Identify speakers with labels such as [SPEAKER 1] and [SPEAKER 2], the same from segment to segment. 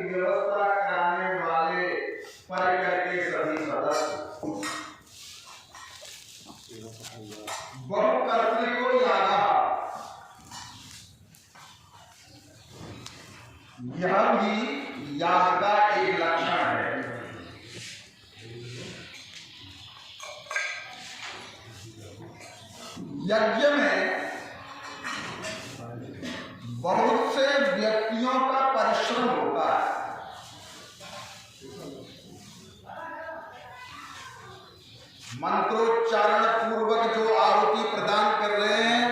[SPEAKER 1] व्यवस्था कराने वाले परिकर के सभी सदस्य बहुकर्तृको यागा, यह भी याग का एक लक्षण है। यज्ञ में बहुत से व्यक्तियों का परिश्रम होता है। मंत्रोच्चारण पूर्वक जो आहुति प्रदान कर रहे हैं,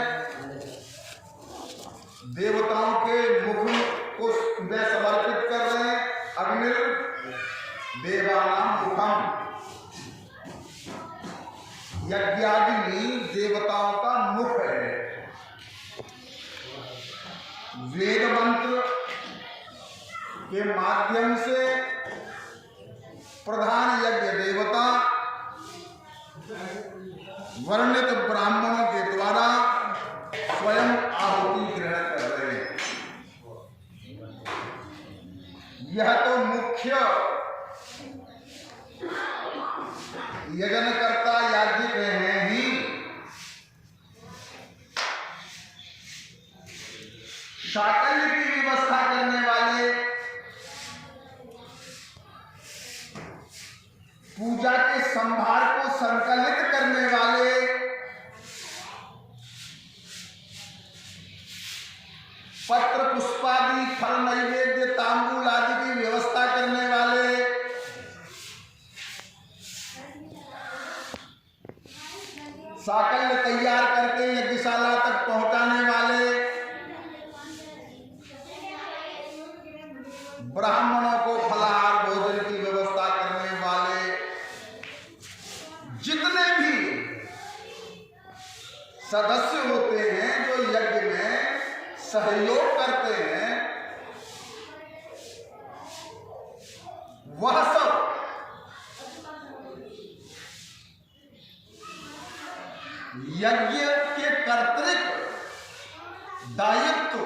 [SPEAKER 1] देवताओं के मुख को वे समर्पित कर रहे हैं। अग्नि देवानां मुखम, यज्ञाग्नि देवताओं का मुख है। वेद मंत्र के माध्यम से प्रधान यज्ञ देवता वर्णित ब्राह्मणों के द्वारा स्वयं आहुति ग्रहण कर रहे हैं। यह तो मुख्य यज्ञकर्ता याज्ञिक हैं ही। शाकल्य की व्यवस्था करने वाले, पूजा के संभार को संकलित करने वाले, पत्र पुष्पादि फल नैवेद्य तांबूल आदि की व्यवस्था करने वाले, साकल्य तैयार करके यज्ञशाला तक पहुंचाने वाले, ब्राह्मणों को फलाहार भोजन की व्यवस्था करने वाले, जितने भी सदस्य होते हैं जो यज्ञ में सहयोग करते हैं, वह सब यज्ञ के कर्तृत्व दायित्व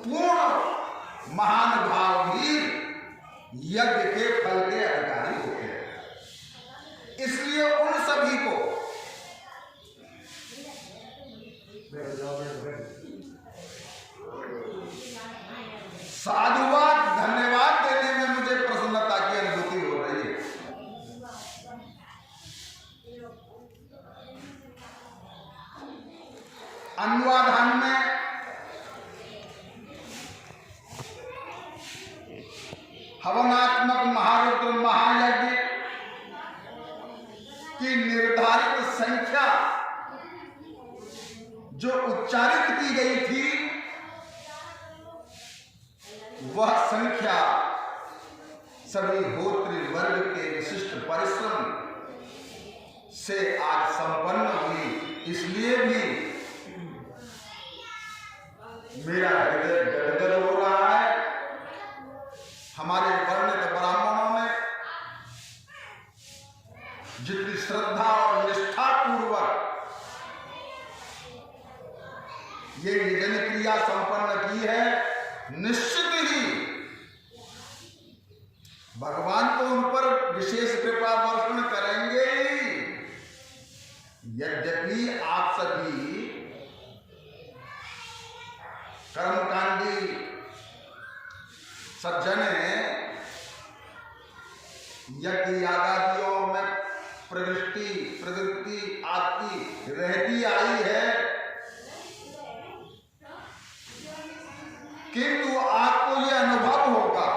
[SPEAKER 1] पूर्ण महानुभावी यज्ञ के फल के अधिकारी होते हैं। इसलिए उन सभी को साधुवाद धन्यवाद देने में मुझे प्रसन्नता की अनुभूति हो रही है। अनुवादान में हवनात्मक महारुद्र महायज्ञ की निर्धारित संख्या जो उच्चारित की गई थी, वह संख्या सभी होत्री वर्ग के विशिष्ट परिश्रम से आज संपन्न हुई। इसलिए भी मेरा हृदय गदगद हो रहा है। हमारे वर्णित ब्राह्मणों ने जितनी श्रद्धा और निष्ठा पूर्वक ये यज्ञ क्रिया संपन्न की है, निश्चित ही भगवान तो उन पर विशेष कृपा वर्षण करेंगे ही। यद्यपि आप सभी कर्मकांडी सज्जन यज्ञ यागादियों में प्रवृत्ति आपकी रहती आई है, किंतु आपको यह अनुभव होगा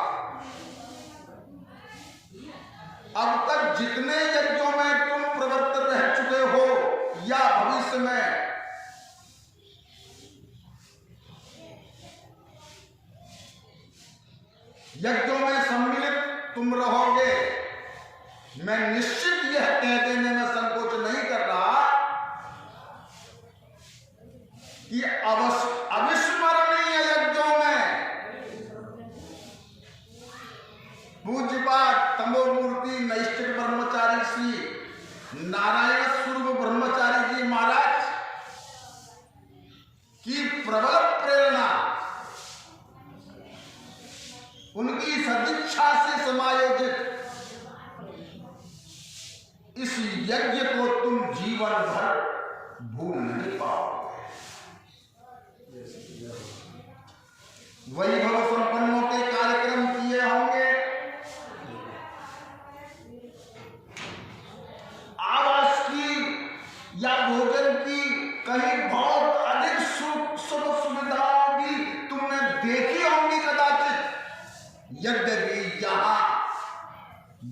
[SPEAKER 1] अब तक जितने यज्ञों में तुम प्रवृत्त रह चुके हो या भविष्य में, यज्ञों में सम्मिलित तुम रहोगे। मैं निश्चित यह कह देने में संकोच नहीं कर रहा कि अविस्मरणीय यज्ञों में पूज्यपाद तमोमूर्ति नैष्ठिक ब्रह्मचारी श्री नारायण स्वरूप ब्रह्मचारी जी महाराज की प्रबल प्रेरणा उनकी सदिच्छा से समायोजित इस यज्ञ को तुम जीवन भर भूल नहीं पाओगे। वैभव संपन्नों के कार्यक्रम किए होंगे, आवास की या भोजन की कहीं बहुत अधिक सुख सुविधाओं की तुमने देखी होंगी कदाचित। यद्यपि यहाँ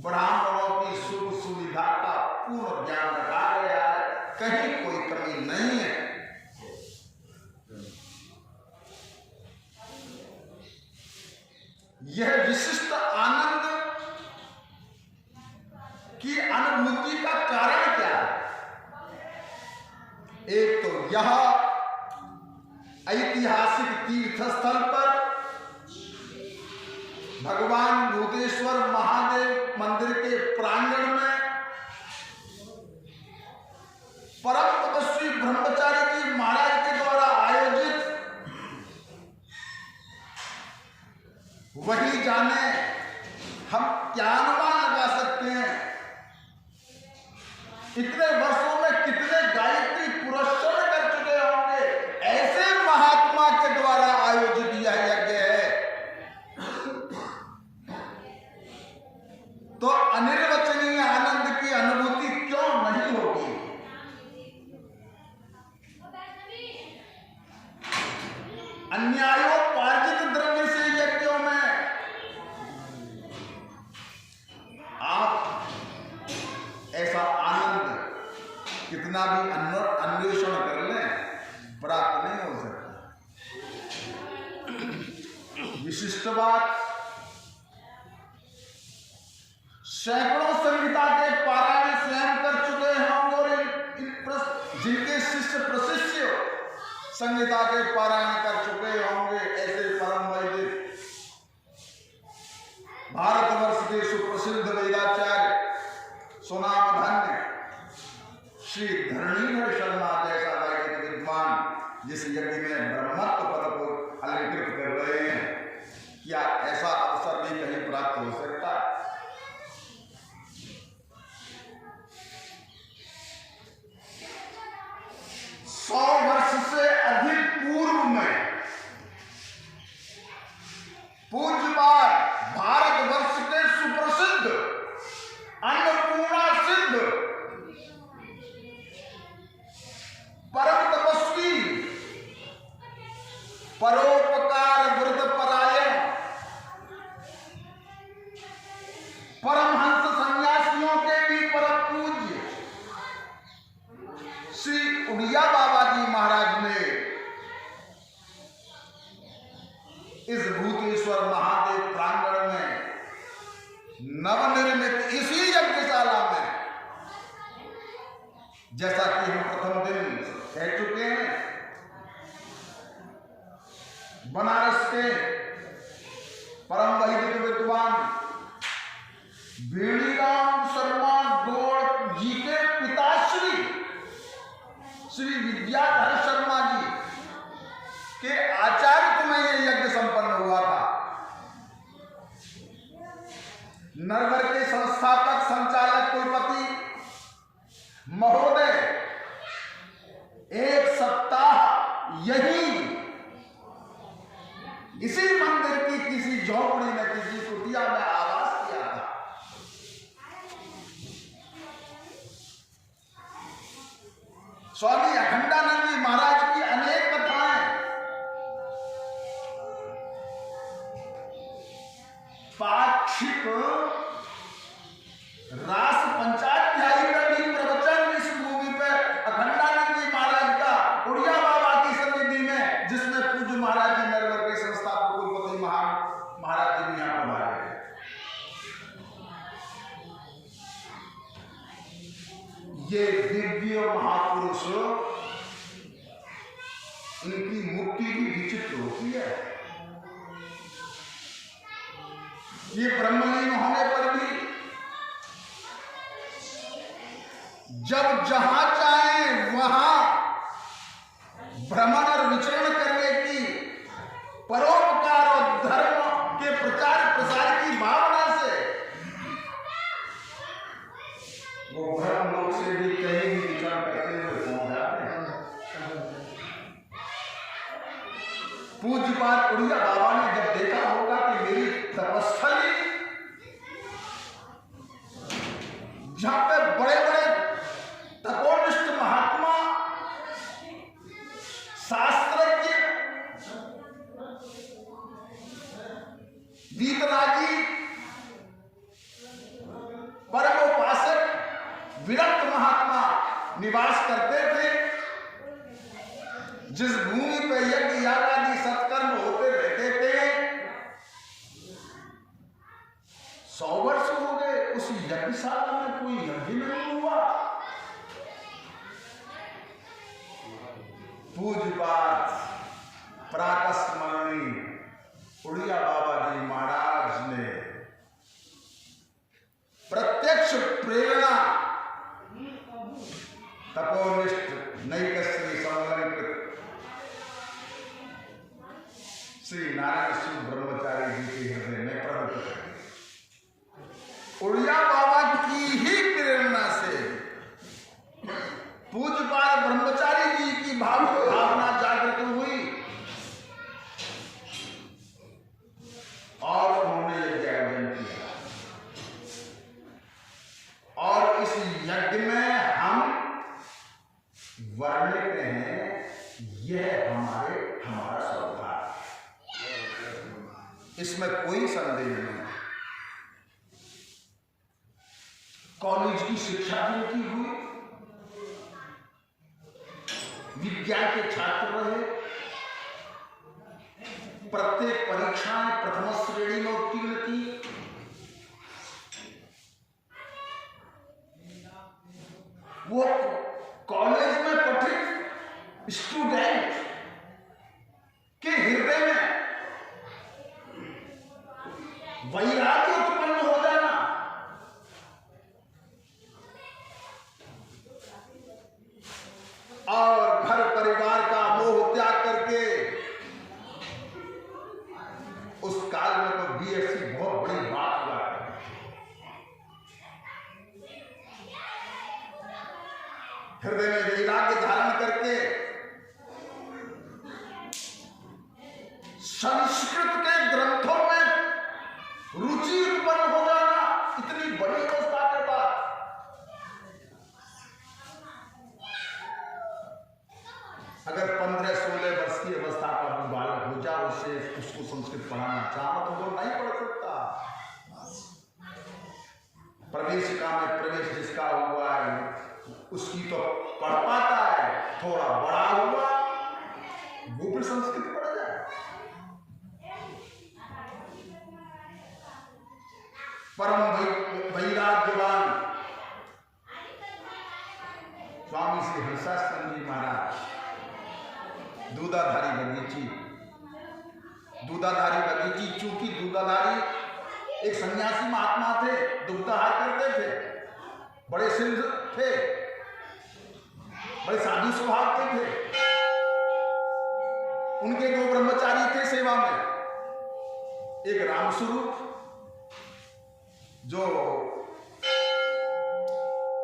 [SPEAKER 1] ब्राह्मणों की सुख सुविधा का पूर्ण ध्यान रखा गया है, कहीं कोई कमी नहीं है। यह विशिष्ट आनंद की अनुभूति का कारण क्या है? एक तो यह ऐतिहासिक तीर्थ स्थल पर भगवान भूतेश्वर महादेव मंदिर के प्रांगण में परम तपस्वी ब्रह्मचारी जी महाराज के द्वारा आयोजित, वही जाने हम क्या अनुमान लगा सकते हैं इतने वर्षों में कितने गायत्री पुरस्कार कर चुके होंगे। ऐसे महात्मा के द्वारा आयोजित यह यज्ञ है, तो अनिर्वचनीय आनंद की अनुभूति क्यों नहीं होगी? अन्यायोपार्जित द्रव्य से यज्ञों में आप ऐसा आनंद कितना भी अन्वेषण कर लें प्राप्त नहीं हो सकता। विशिष्ट बात, सैकड़ों संहिता के पारायण स्वयं कर चुके होंगे और जिनके शिष्य प्रशिष्य संहिता के पारायण कर चुके होंगे, ऐसे परम वैदिक भारतवर्ष के सुप्रसिद्ध वेदाचार्य सुनामधन्य श्री धरणीधर शर्मा जैसा वैदिक विद्वान जिस यज्ञ में ब्रह्मत्व पद को अलंकृत कर रहे हैं, क्या ऐसा अवसर भी कहीं प्राप्त हो सकता है? 100 वर्ष से अधिक पूर्व में पूज्यपाद भारतवर्ष के सुप्रसिद्ध अन्नपूर्णा सिद्ध परम तपस्वी परोपकार व्रत परायण परमहंस सन्यासियों के भी परम पूज्य श्री उड़िया बाबा जी महाराज ने इस भूतेश्वर महादेव प्रांगण में नवनिर्मित इसी यज्ञशाला में, जैसा कि हम प्रथम दिन कह चुके हैं, बनारस के परम वैदिक विद्वान बेड़ीराम शर्मा गौड़ जी के पिताश्री श्री विद्याधर शर्मा जी के आचार्य में यह यज्ञ संपन्न हुआ था। नरवर के संस्थापक संचालक कुलपति महोदय एक सप्ताह यही इसी मंदिर की किसी झोपड़ी में किसी कुटिया में आवास किया था। स्वामी अखंडानंद जी महाराज की अनेक कथाएं पाक्षिक रास पंचाध्यायी में भी प्रवचन इस भूमि पर अखंडानंद जी महाराज का उड़िया बाबा की सन्निधि में, जिसमें पूज्य महाराज जी नरवर के संस्थापक कुलपति महाराज जी भी यहां पधारे। ये दिव्य महापुरुष, इनकी मूर्ति भी विचित्र होती है। ये ब्रह्मलीन होने पर भी जब जहां चाहे वहां भ्रमण और विचरण करने की, परोपकार और धर्म के प्रचार वीतरागी परमोपासक विरक्त महात्मा निवास करते थे। जिस भूमि पे यज्ञ याग आदि सत्कर्म होते रहते थे, 100 वर्ष हो गए, उस यज्ञशाला में कोई यज्ञ नहीं हुआ। पूज्यपाद प्रातस्मरणीय उड़िया बाबा जी महाराज ने प्रत्यक्ष प्रेरणा तपोनिष्ठ नैकश्री समलंकृत श्री नारायण शिव ब्रह्मचारी जी के हृदय में प्रकट कर उड़िया बाबा की ही प्रेरणा से पूज्यपाद ब्रह्मचारी जी की भावना जागृत हुई और उन्होंने यज्ञ आयोजन किया। और इस यज्ञ में हम वर्णित हैं, यह हमारा सौभाग्य, इसमें कोई संदेह नहीं। कॉलेज की शिक्षा भी की हुई, विज्ञान के छात्र रहे, प्रत्येक परीक्षाएं प्रथम श्रेणी में उत्तीर्ण की। वो कॉलेज में पठित स्टूडेंट के हृदय में वैराग्य उत्पन्न हो जाना, और घर परिवार का मोह त्याग करके उस काल में तो बीएससी बहुत बड़ी बात हुआ है। हृदय में वैराग्य धारण करके संस्कृत के ग्रंथों में रुचि उत्पन्न हो जाना, इतनी बड़ी अवस्था के बाद। अगर 15-16 वर्ष की अवस्था का बालक हो जाए, उसको संस्कृत पढ़ाना चाहो तो वो नहीं पढ़ सकता। प्रवेशिका में प्रवेश जिसका हुआ है उसकी तो पढ़ पाता है, थोड़ा बड़ा हुआ वो भी संस्कृत पढ़ जाए। परम वैराग्यवान स्वामी श्री हंसाश्रम जी महाराज दूधाधारी बगीची, चूंकि दूधाधारी एक सन्यासी महात्मा थे, दुग्धाहार करते थे, बड़े सिद्ध थे, बड़े साधु स्वभाव के थे। उनके 2 ब्रह्मचारी थे सेवा में, एक रामस्वरूप जो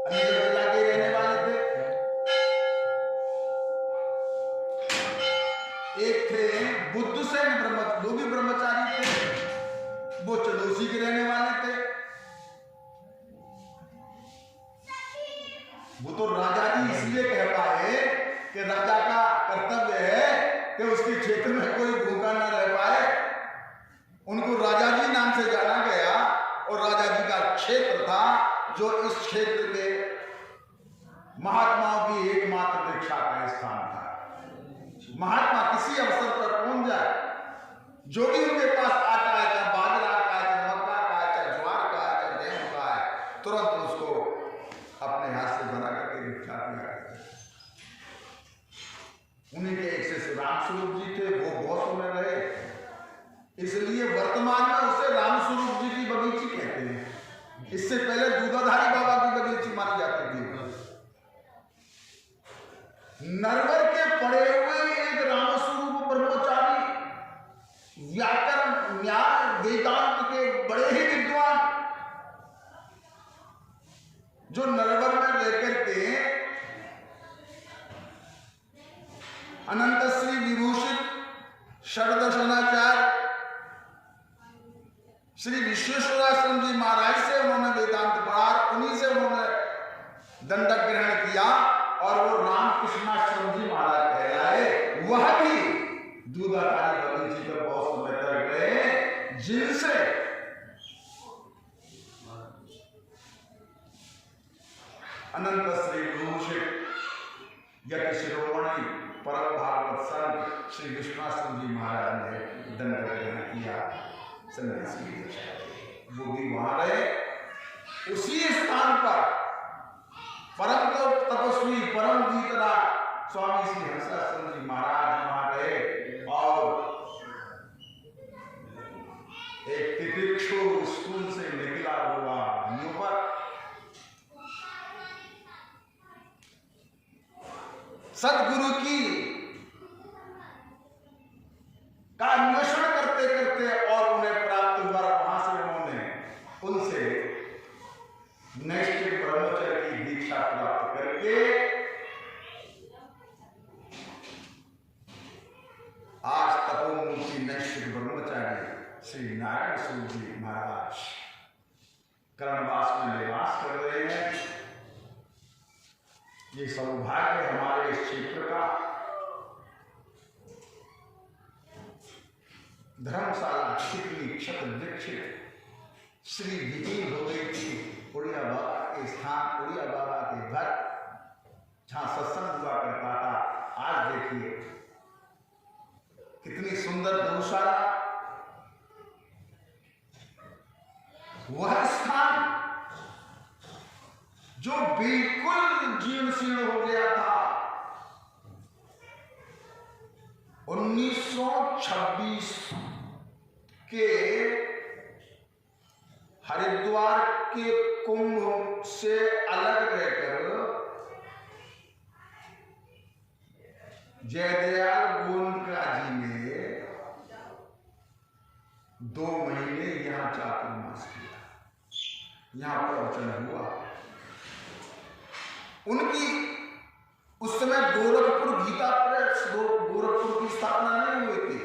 [SPEAKER 1] अलीगढ़ जिला के रहने वाले थे, एक थे बुद्धसेन वो भी ब्रह्मचारी थे, वो चंदौसी के रहने वाले थे। वो तो राजा जी इसलिए कह पाए कि राजा का कर्तव्य है कि उसके क्षेत्र में कोई भूखा ना रह पाए। उनको राजा जी नाम से जाना गया, और राजा जी का क्षेत्र था जो इस क्षेत्र के महात्माओं की एकमात्र दीक्षा का स्थान था। महात्मा किसी अवसर पर पहुंच जाए, जो भी उनके पास आता है, चाहे बाजरा का है, चाहे मक्का का है, चाहे ज्वार का है, चाहे गेहूं का है, तुरंत उसको अपने हाथ से बना करके दीक्षा दिया करते। उन्हीं के एक से रामस्वरूप जी थे, वो बहुत समय रहे, इसलिए वर्तमान में उसे रामस्वरूप जी की बगीची कहते हैं। इससे पहले दूधाधारी बाबा की बगीची मानी जाती थी। नरवर के पड़े हुए एक रामस्वरूप ब्रह्मचारी, व्याकरण न्याय वेदांत के बड़े ही विद्वान, जो नरवर में लेकर के अनंत श्री विभूषित षडदर्शनाचार्य श्री विश्वेश्वराश्रम जी महाराज से उन्होंने वेदांत पढ़ा, उन्हीं से उन्होंने दंडक ग्रहण किया, और वो रामकृष्णाश्रम जी महाराज कहलाए। वह भी दूधाधारी बगीची पर बहुत समय तक रहे, जिनसे अनंत श्री गुरुशिव यज्ञ शिरोमणि परम भागवत संत श्री विश्वनाथ जी महाराज ने दंड ग्रहण किया, सन्यास की दीक्षा दी। वो भी वहां रहे, उसी स्थान पर परम तपस्वी परम जीतरा स्वामी श्री हंसासन जी महाराज वहां रहे और एक तितिक्षु स्कूल से निकला हुआ युवक सदगुरु की का अन्वेषण करते करते और उन्हें प्राप्त हुआ। वहां से उन्होंने उनसे नैष्ठिक ब्रह्मचर्य की दीक्षा प्राप्त करके आज तपोमूर्ति नैष्ठिक ब्रह्मचारी श्री नारायण सूर्य जी महाराज कर्णवास में निवास कर रहे हैं। ये सौभाग्य हमारे इस क्षेत्र का। धर्मशाला कितनी क्षत दीक्षित श्री विजय हो गई थी उड़िया बाबा के स्थान, उड़िया बाबा के घर जहां सत्संग हुआ करता था। आज देखिए कितनी सुंदर गौशाला, वह स्थान जो बिल्कुल जीर्ण शीर्ण हो गया था, 1926 के हरिद्वार के कुंभ से अलग रहकर जयदयाल गोंडका जी ने 2 महीने यहां चातुर्मास किया, यहां प्रवचन हुआ। उनकी उस समय गोरखपुर गीता प्रेस गोरखपुर की स्थापना नहीं हुई थी।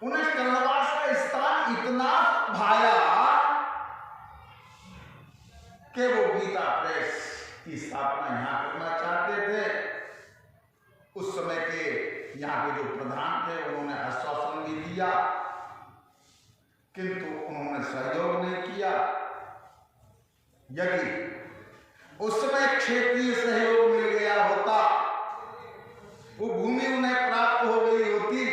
[SPEAKER 1] उन्हें कर्णवास का स्थान इतना भाया कि वो गीता प्रेस की स्थापना यहां करना चाहते थे। उस समय के यहां के जो प्रधान थे उन्होंने आश्वासन भी दिया, किंतु उन्होंने सहयोग नहीं किया। यदि उस समय क्षेत्रीय सहयोग मिल गया होता, वो भूमि उन्हें प्राप्त हो गई होती।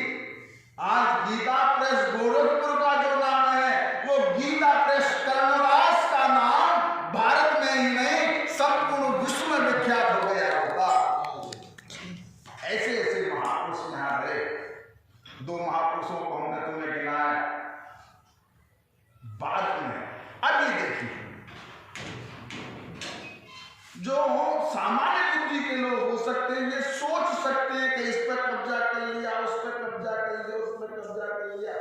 [SPEAKER 1] आज गीता प्रेस गोरखपुर का जो नाम है वो गीता प्रेस कर्णवास का नाम भारत में ही नहीं संपूर्ण विश्व में विख्यात हो गया होगा। ऐसे ऐसे महापुरुष यहां रहे। 2 महापुरुषों को हमने तुम्हें गिनाया बाद में। अब ये देखिए, जो सामान्य बुद्धि के लोग हो सकते हैं, ये सोच सकते हैं कि इस पर कब्जा कर लिया, उस पर कब्जा कर लिया, उस पर कब्जा कर लिया।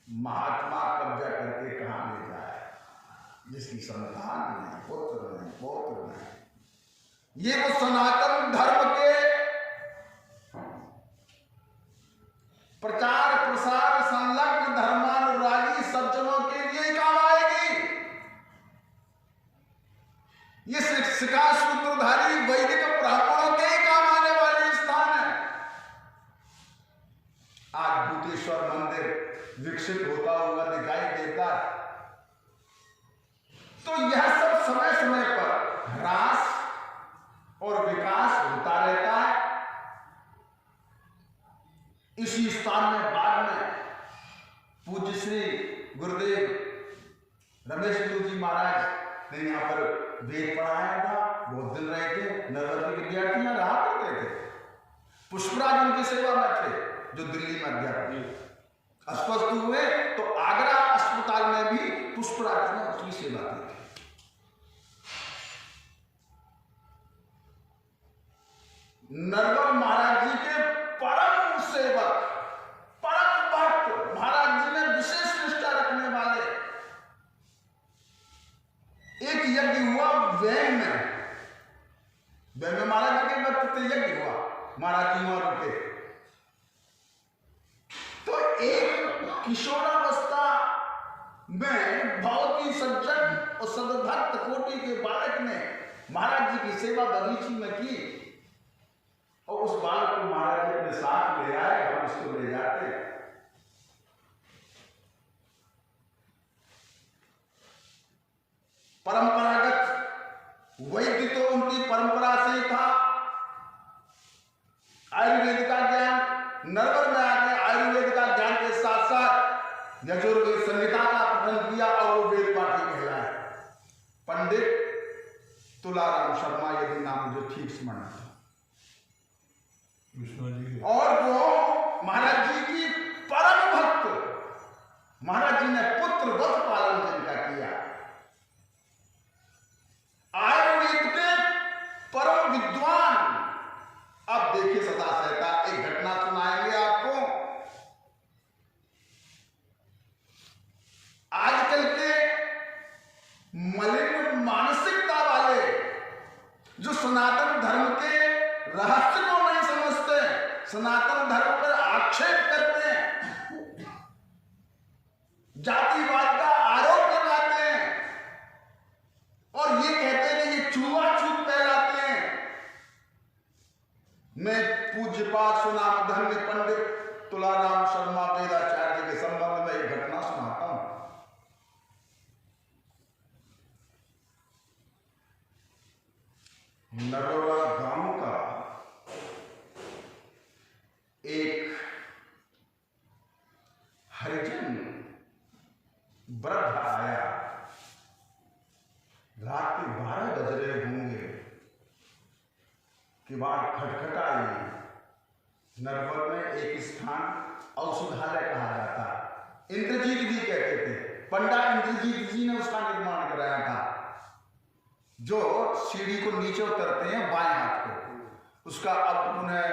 [SPEAKER 1] महात्मा कब्जा करके कहां ले जाए, जिसकी संतान नहीं, पुत्र नहीं, पौत्र नहीं। ये वो सनातन धर्म के प्रचार प्रसार संलग्न धर्मानुरागी सज्जनों के लिए काम आएगी। ये शिखा सूत्रधारी वैदिक ब्राह्मणों के ही काम आने वाले स्थान है। आज भूतेश्वर मंदिर विकसित होता हुआ दिखाई देता है, तो यह सब समय समय पर ह्रास और विकास होता रहता है। इसी स्थान में बाद में पूज्य श्री गुरुदेव रमेश गुरु जी महाराज ने यहाँ पर वेद पढ़ाया था। बहुत दिन रहे थे, नवदीप विद्यार्थियां रहा करते थे। पुष्पराज उनकी सेवा में थे, जो दिल्ली में अध्यापक। अस्वस्थ हुए तो आगरा अस्पताल में भी पुष्पराज ने उसकी सेवा की थी। नरवर महाराज जी के परम सेवक, परम भक्त, महाराज जी ने विशेष निष्ठा रखने वाले। एक यज्ञ हुआ वैन में, महाराज जी के वक्त यज्ञ हुआ, महाराज जी वहां रुके। तो एक किशोरावस्था में बहुत ही सज्जन और सदभक्त कोटि के बालक ने महाराज जी की सेवा बगीची में की, और उस बालक को महाराज जी अपने साथ ले आए। हम उसको ले जाते, परंपरा से ही था। आयुर्वेद का ज्ञान नरवर में आके आयुर्वेद का ज्ञान के साथ साथ यजुर्वेद संहिता का पठन किया और वो वेद पाठी कहलाए। पंडित तुलाराम शर्मा, यदि नाम मुझे ठीक स्मरण था, और वो महाराज जी की परम भक्त। महाराज जी ने पुत्रवत पालन जिनका किया। आयुर्वेद के परम विद्वान। अब देखिए सदा सहता एक घटना सुनाएंगे आपको। आजकल के मलिन मानसिकता वाले जो सनातन धर्म के रहस्य को नहीं समझते, सनातन धर्म पर आक्षेप करते हैं, जातिवाद का आरोप लगाते हैं और ये कहते हैं कि ये छुआछूत कहलाते हैं। मैं पूज्यपाद सुनाम धन्य पंडित तुलाराम शर्मा वेदाचार्य के संबंध में एक घटना सुनाता हूं। नरोला गांव का एक हरिजन वृद्ध आया। रात के 12 बज रहे होंगे कि बात खटखटाई। नरवर में एक स्थान औषधालय कहा जाता, इंद्रजीत जी कहते थे। पंडित इंद्रजीत जी ने उसका निर्माण कराया था। जो सीढ़ी को नीचे उतरते हैं बाएं हाथ को, उसका अब उन्हें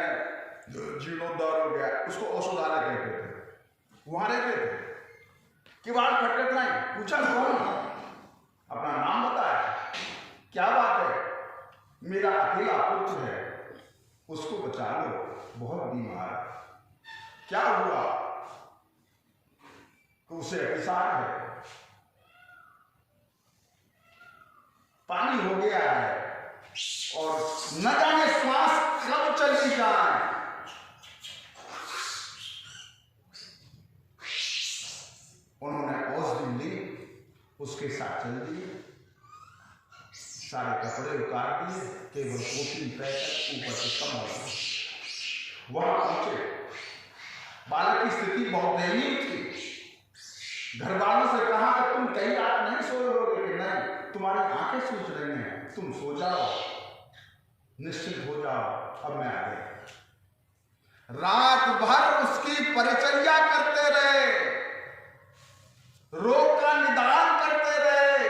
[SPEAKER 1] जीर्णोद्धार हो गया, उसको औषधालय कहते थे। वहां रहते थे कि बात खटखटाई। पूछा कौन? अपना नाम बताया। क्या बात है? मेरा अकेला पुत्र है, उसको बचा लो, बहुत बीमार। क्या हुआ? तो उसे अतिसार है, पानी हो गया है और न जाने श्वास कब चली जाए। उन्होंने औषधि ली, उसके साथ चल दिए, सारे कपड़े उतार दिए, केवल पोटली पैकर ऊपर से कमर। वहां पहुंचे, बालक की स्थिति बहुत दयनीय थी। घर वालों से कहा कि तुम कई रात नहीं सोए होगे। कि नहीं, तुम्हारी आंखें सूझ रही हैं, तुम सो जाओ, निश्चित हो जाओ, अब मैं आ गया। रात भर उसकी परिचर्या करते रहे, रोग का निदान करते रहे,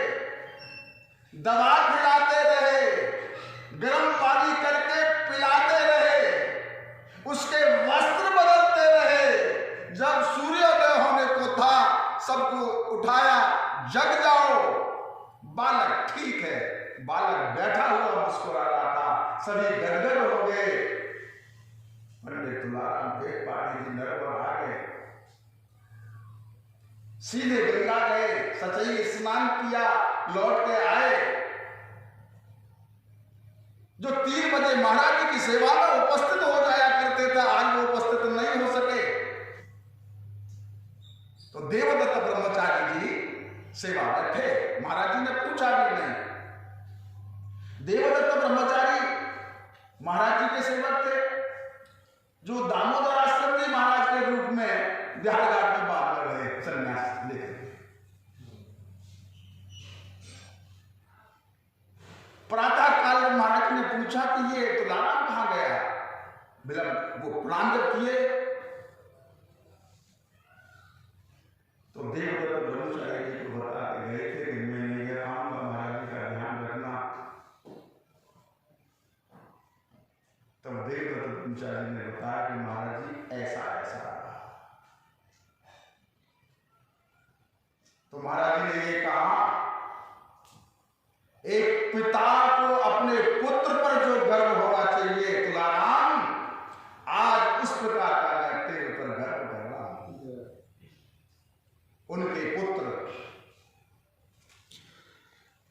[SPEAKER 1] दवा खिलाते रहे, गर्म पानी करके पिलाते रहे, उसके वस्त्र बदलते रहे। जब सूर्योदय होने को था, सबको उठाया, जग जाओ, बालक ठीक है। बालक बैठा हुआ मुस्कुरा रहा था, सभी गदगद हो गए। पंडित तुलाराम देख पाटी जी नरवर आ गए, सीधे गंगा गए, सचई स्नान किया, लौट के आए। जो 3 बजे महाराज जी की सेवा में उपस्थित हो जाया करते थे, आज वो उपस्थित नहीं हो सके। तो देवदत्त ब्रह्मचारी जी सेवा में थे, महाराज जी ने पूछा भी नहीं। देवदत्त ब्रह्मचारी महाराज जी के सेवक थे, जो दामोदर आश्रम जी महाराज के रूप में बिहार घाट में बाहर रहे, संन्यास लेकर। प्रातः काल महाराज ने पूछा कि ये तुलाराम कहां गया? विलंब वो प्रणाम जब किए तो देवदत्त ब्रह्मचारी जी को बता के गए थे कि मैं नहीं गया, आऊंगा, महाराज जी का ध्यान रखना। तब देवदत्त ब्रह्मचारी ने बताया कि महाराज जी ऐसा ऐसा। तो महाराज जी ने ये कहा, एक पिता को अपने पुत्र पर जो गर्व होना चाहिए, तुलाराम, आज उस प्रकार का मैं तेरे पर गर्व कर रहा हूं। उनके पुत्र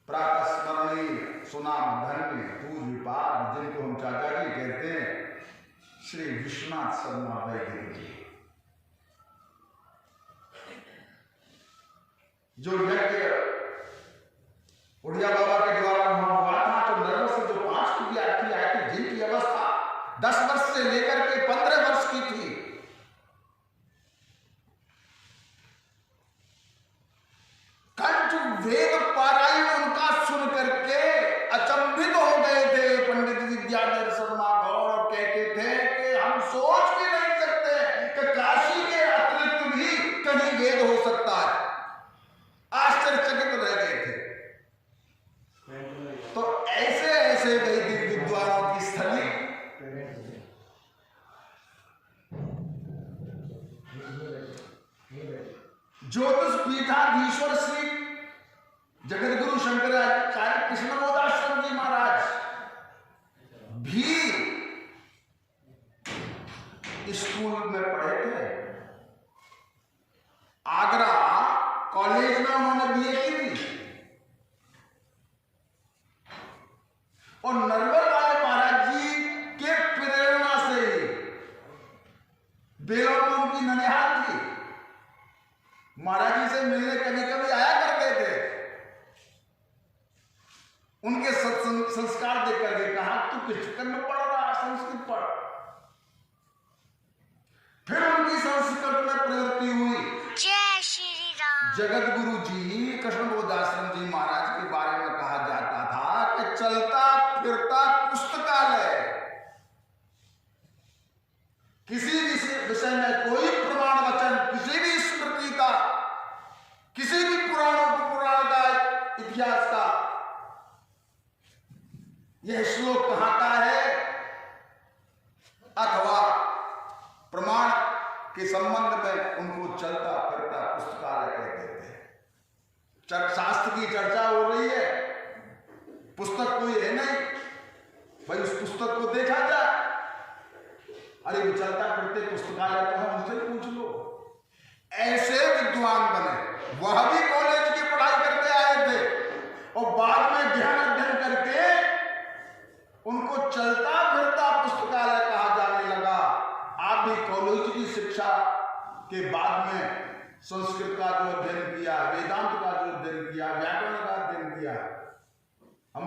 [SPEAKER 1] प्रातः स्मरणीय सुनाम धन्य पूज्यपाद, जिनको हम चाचा जी कहते हैं, श्री विश्वनाथ शर्मा वैदिक जी, जो यज्ञ उड़िया बाबा के द्वारा वहां हुआ था, तो नरवर से जो 5 कुटिया वेद पारायण उनका सुन करके अचंभित हो गए थे। पंडित विद्याधर शर्मा गौड़ कहते थे कि हम सोच भी नहीं सकते कि काशी के अतिरिक्त भी कहीं वेद हो सकता है। आश्चर्यचकित रह गए थे। तो ऐसे ऐसे वैदिक विद्वानों की स्थली ज्योतिष पीठाधीश्वर श्री जगतगुरु शंकराचार्य कृष्णमोदाश्रम जी महाराज भी स्कूल में पढ़े थे। आगरा कॉलेज में उन्होंने बीए की थी और नरवर राय महाराज जी के प्रेरणा से बेलोर में उनकी ननिहाल थी। महाराज जी से मिलने कभी कभी आया करते थे। उनके संस्कार देख करके कहा तू किस चक्कर में पढ़ रहा, संस्कृत पढ़। फिर उनकी संस्कृत में प्रवृत्ति हुई।
[SPEAKER 2] जय श्री राम।
[SPEAKER 1] जगत गुरु जी कृष्णबोधाश्रम जी महाराज के बारे में कहा जाता था कि चलता फिरता पुस्तकालय। किसी भी विषय में कोई प्रमाण वचन, किसी भी स्मृति का, किसी भी पुराण का, इतिहास का यह श्लोक कहाँ का है अथवा प्रमाण के संबंध में उनको चलता फिरता पुस्तकालय कहते थे। शास्त्र की चर्चा हो रही है, पुस्तक कोई है नहीं, भाई उस पुस्तक को देखा जाए। अरे वो चलता फिरते पुस्तकालय तो है, उनसे पूछ लो। ऐसे विद्वान बने। वह भी कॉलेज की पढ़ाई करके आए थे और बाद में ज्ञान अध्ययन करके उनको चलता फिरता पुस्तकालय कहा जाने लगा। आप भी कॉलेज की शिक्षा के बाद में संस्कृत का जो अध्ययन किया, वेदांत का जो अध्ययन किया, व्याकरण का अध्ययन किया, हम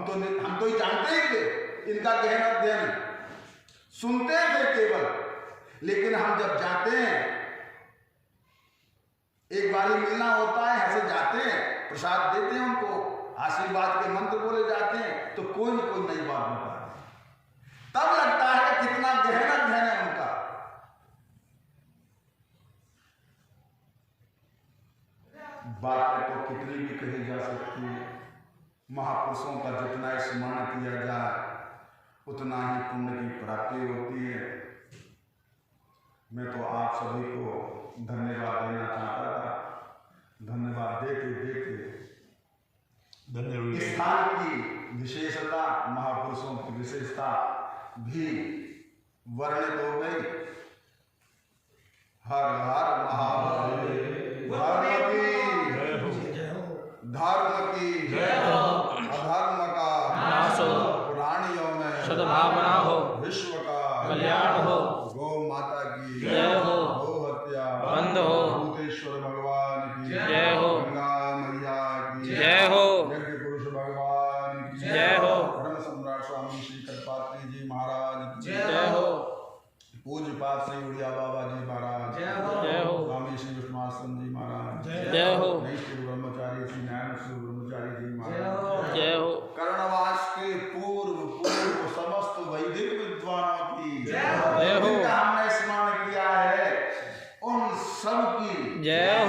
[SPEAKER 1] तो ही जानते ही थे इनका गहन अध्ययन, सुनते थे केवल। लेकिन हम जब जाते हैं, एक बारी मिलना होता है, ऐसे जाते हैं, प्रसाद देते हैं उनको, आशीर्वाद के मंत्र बोले जाते हैं, तो कोई न कोई नई बात होता है। तब लगता है कितना गहन अध्ययन है उनका। बातें तो कितनी भी कही जा सकती है। महापुरुषों का जितना स्मरण किया जाए उतना ही पुण्य की प्राप्ति होती है। मैं तो आप सभी को धन्यवाद देना चाहता था। धन्यवाद देते देते स्थान की विशेषता, महापुरुषों की विशेषता भी वर्णित हो गई। हर हर महादेव। धर्म की अधर्म का
[SPEAKER 3] नाश हो,
[SPEAKER 1] पुराणियों में
[SPEAKER 3] सद्भावना हो,
[SPEAKER 1] विश्व का
[SPEAKER 3] कल्याण हो,
[SPEAKER 1] गौ माता की
[SPEAKER 3] जय हो,
[SPEAKER 1] गौ हत्या
[SPEAKER 3] बंद हो,
[SPEAKER 1] भूतेश्वर भगवान की
[SPEAKER 3] जय हो,
[SPEAKER 1] गंगा मैया की
[SPEAKER 3] जय हो,
[SPEAKER 1] यज्ञ पुरुष भगवान की
[SPEAKER 3] जय हो,
[SPEAKER 1] धर्म सम्राट स्वामी श्री कटपात्री जी महाराज की
[SPEAKER 3] जय हो,
[SPEAKER 1] पूज्य पाठ श्री उड़िया बाबा जी महाराज
[SPEAKER 3] जय हो,
[SPEAKER 1] स्वामी श्री विष्णुआश्रम जी महाराज
[SPEAKER 3] जय हो,
[SPEAKER 1] श्री ब्रह्मचारी श्री नारायण श्री ब्रह्मचारी जी महाराज
[SPEAKER 3] जय हो,
[SPEAKER 1] कर्णवास के पूर्व समस्त वैदिक विद्वानों की
[SPEAKER 3] जय हो,
[SPEAKER 1] जिनका हमने स्मरण किया है उन सब की
[SPEAKER 3] जय